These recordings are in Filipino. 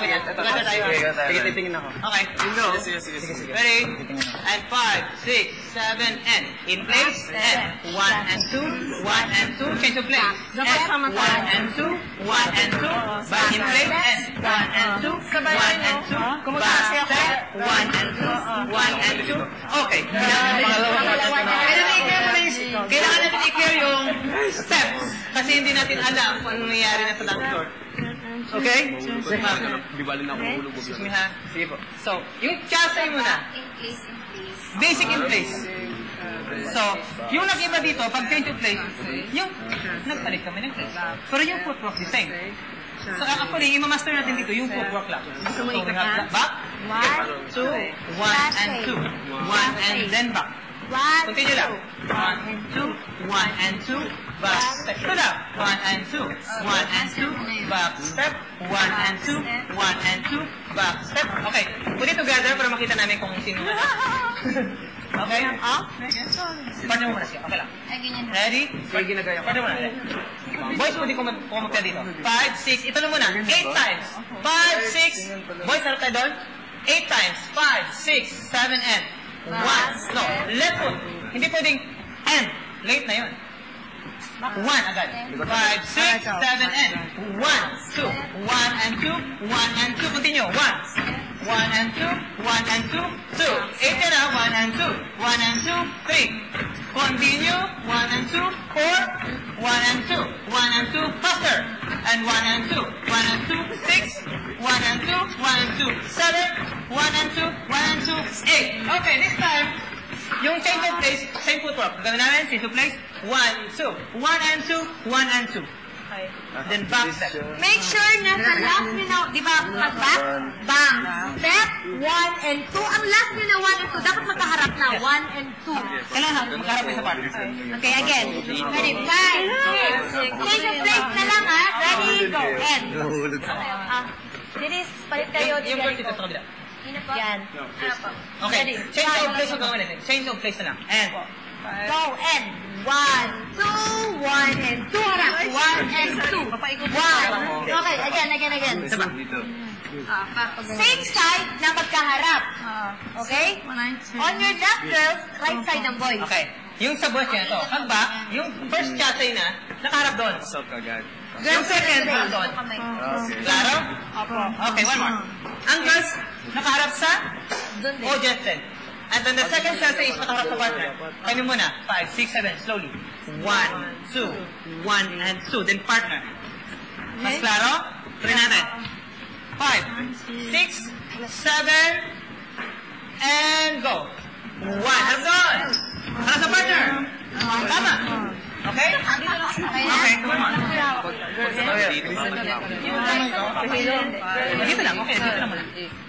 ganyan. Pagkata tayo. Sige, titingin ako. Okay. Sige. Ready? And 5, 6, 7, and in place. And 1 and 2, 1 and 2. Change of place. And 1 and 2, 1 and 2. Back in place. And 1 and 2, 1 and 2. Back step. 1 and 2, 1 and 2. Okay. Kailangan natin i-clear yung steps. Kasi hindi natin alam kung anong nangyayari na sa dance floor. Okay? Excuse me ha. Sige po. So, yung chassis muna. Basic in place. So, yung nag-iba dito, pag change of place, yung nagpalit kami ng place. Pero yung footwork the same. So, actually, i-master natin dito yung footwork lang. So, we have back, 2, 1 and 2. 1 and then back. Continue lang. 1 and 2, 1 and 2, back step. Ito lang. 1 and 2, 1 and 2, back step. 1 and 2, 1 and 2, back step. Okay, put it together para makita namin kung sino na. Okay? Partner mo muna siya. Okay lang. Ready? Partner mo na. Boys, pwede kumapya dito. 5, 6, ito na muna. 8 times. 5, 6. Boys, harap tayo doon. 8 times. 5, 6, 7, and 1. No, left foot. Hindi pwedeng and. Late na yun. 1 agad. 5, 6, 7, and 1, 2. 1 and 2, 1 and 2. Continue. 1 and 2, 1 and 2, 2. 8 ka na. 1 and 2, 1 and 2, 3. Continue. 1 and 2, 4. 1 and 2, 1 and 2. Faster. And 1 and 2, 1 and 2, 6. 1 and 2, 1 and 2, 7. 1 and 2, 1 and 2, 8. Okay, this time, yung change of place, same footwork. Gawin namin, change of place. 1, 2. 1 and 2, 1 and 2. Okay. Then back step. Make sure na sa last nyo na, di ba, mag-back, bang, step, 1 and 2. Ang last nyo na 1 and 2, dapat magkaharap na, 1 and 2. Kailangan magkaharap sa part. Okay, again. Ready, 5, 6. Change of place na lang, ha? Ready, go, end. Dinis, palit kayo. Yung girl dito sa kabila. Yan. Okay, change of place ang gawin natin. Change of place na lang. And. Go, end. 1, 2, 1 and 2. Harap. 1 and 2. 1. Okay, again. Sabak. Same side na magkaharap. Okay? On your left girls, right side ng boys. Okay. Yung sa boys niya to. Pag back, yung first chassis na, nakaharap doon. Yung second, harap doon. Klaro? Okay, one more. Ang girls, nakaharap sa Justin. And then the second chassis is nakaharap sa partner. Kami muna. 5, 6, 7. Slowly. 1, 2. 1 and 2. Then partner. Mas klaro? Tuloy natin. 5, 6, 7, and go. 1. Harap doon. Harap sa partner. Tama. Okay? Okay, come on. Dito lang, okay. Dito lang muna.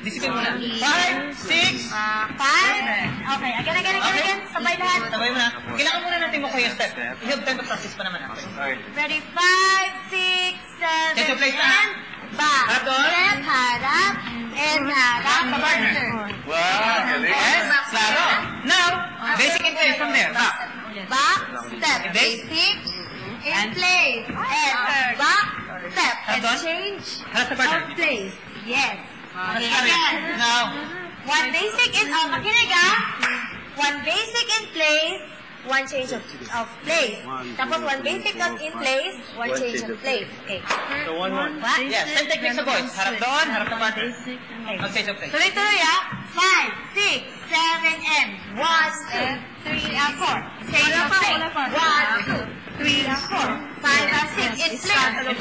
Disiplin muna. 5, 6, 5. Okay, again. Sabay lahat. Sabay mo na. Kailangan muna natin mo yung step. You have time to practice pa naman. Ready, 5, 6, 7, Change of place na. and back. Harap doon. Step, harap, and harap. Sa partner. Wow! Yes, klaro. Now, basic in place from there. Back. Back, step, basic, in place, and back, step, and change Harap sa partner. of place. Yes. Okay, Sorry. again. Now, One basic in, makinig ah. One basic in place, one change of place. Tapos one basic not in place, one change of place. Okay. So, 1, 1. What? yes, same technique sa boys. Harap doon, harap sa partner. Mag-change of place. Tuloy-tuloy ah. 5, 6, 7, and 1, 2, 3, and 4. Change of place. 1, 2, 3, and 4. 5 and 6 in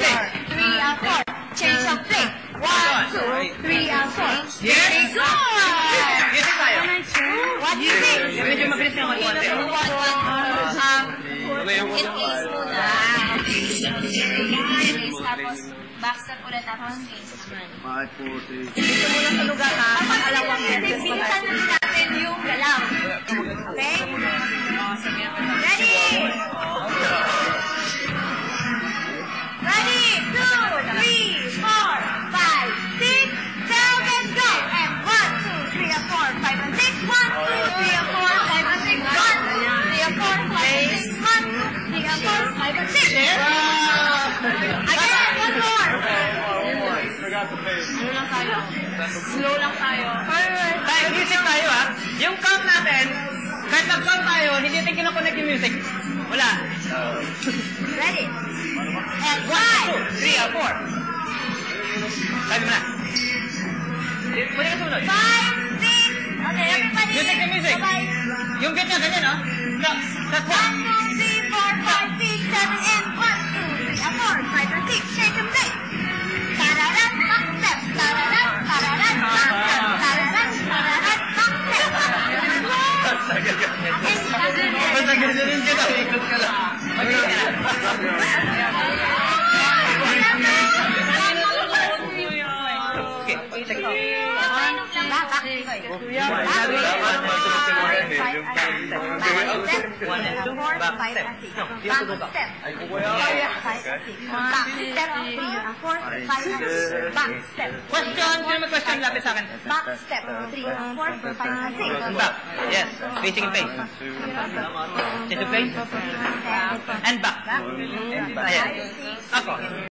place. 3 and 4. Change of place. 1, 2, 3, and 4. Yes. Very good. Yes, tayo. What do you think? Medyo mabilis na mag-konti. In place muna. Tapos, backstep ulit tapos case naman. 5, 4, 3. Dito muna sa lugar ha. Pag-alawang bilisan na natin yung galaw. Okay? Ready? Ready? 2, 3, 4, 5, 6, 7, go! And 1, 2, 3, and 4, 5, and 6. 1, 2, 3, and 4, 5, and 6. 1, 2, 3, and 4, 5, and 6. 1, 2, 3, and 4, 5, and 6. Again, one more. Forgot the pace. Slow lang tayo. Alright. Tayo, music tayo ha. Yung count natin, kahit nag-count tayo, hindi natin kinoconnect yung music. Wala. Ready? And 1, 2, 3, 4. Sabi mo na. Pwede ka sumunod. 5, 6. Okay, everybody. Music na music. Bye-bye. Yung beat niya, ganyan, oh. That's 1, 2, 3, 4, 5, 6, 7, and 1, 2, 3, 4, 5, and 6. Shake and play. Tararat, back step. Tararat, tararat, back step. Tararat, tararat, back step. Basta ganyan ka na. Ikot ka lang. Okay, check it out. Question? Sino may question? Lapit sa akin. Back step. 3, 4, 5, 6. Back. Yes. Facing in face. Change of face. And back. Ayan. Ako.